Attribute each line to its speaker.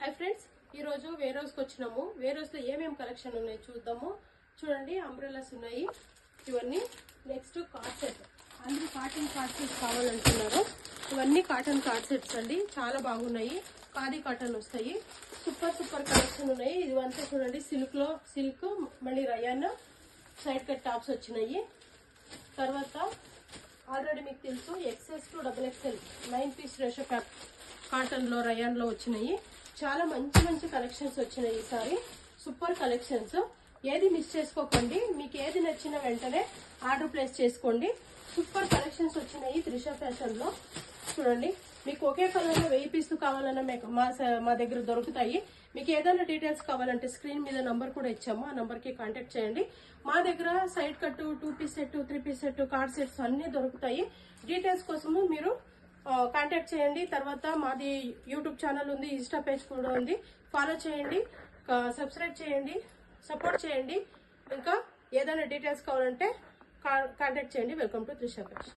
Speaker 1: Hi friends, ఈ రోజు wear house కి వచ్చినాము. వేర్ హౌస్ లో ఏమేమి కలెక్షన్ ఉన్నాయి చూద్దాము. చూడండి, అంబ్రెల్లాస్ ఉన్నాయి ఇవన్నీ. నెక్స్ట్ కార్డ్ సెట్, అందరూ కాటన్ కార్డ్ సెట్స్ కావాలంటున్నారు. ఇవన్నీ కాటన్ కార్డ్ సెట్స్ అండి, చాలా బాగున్నాయి. ఖాదీ కాటన్ వస్తాయి. సూపర్ సూపర్ కలెక్షన్ ఉన్నాయి. ఇవంతా చూడండి, సిల్క్ మళ్ళీ రయాన్ సైడ్ కట్ టాప్స్ వచ్చినాయి. తర్వాత ఆల్రెడీ మీకు తెలుసు XS to XXL 9 piece ratio cotton లో రయాన్ లో వచ్చినాయి. చాలా మంచి మంచి కలెక్షన్స్ వచ్చినాయి ఈసారి. సూపర్ కలెక్షన్స్, ఏది మిస్ చేసుకోకండి. మీకు ఏది నచ్చిన వెంటనే ఆర్డర్ ప్లేస్ చేసుకోండి. సూపర్ కలెక్షన్స్ వచ్చినాయి త్రిష ఫ్యాషన్ లో. చూడండి, మీకు ఒకే కలర్ లో 1000 పీసులు కావాలన్నా మా దగ్గర దొరుకుతాయి. మీకు ఏదైనా డీటెయిల్స్ కావాలంటే స్క్రీన్ మీద నంబర్ కూడా ఇచ్చాము, ఆ నంబర్ కి కాంటాక్ట్ చేయండి. మా దగ్గర side cut, 2 piece set, 3 piece set, co-ord sets అన్ని దొరుకుతాయి. డీటెయిల్స్ కోసము మీరు కాంటాక్ట్ చేయండి. తర్వాత మాది యూట్యూబ్ ఛానల్ ఉంది, ఇన్స్టా పేజ్ కూడా ఉంది. ఫాలో చేయండి, సబ్స్క్రైబ్ చేయండి, సపోర్ట్ చేయండి. ఇంకా ఏదైనా డీటెయిల్స్ కావాలంటే కాంటాక్ట్ చేయండి. Welcome to Trisha fashion.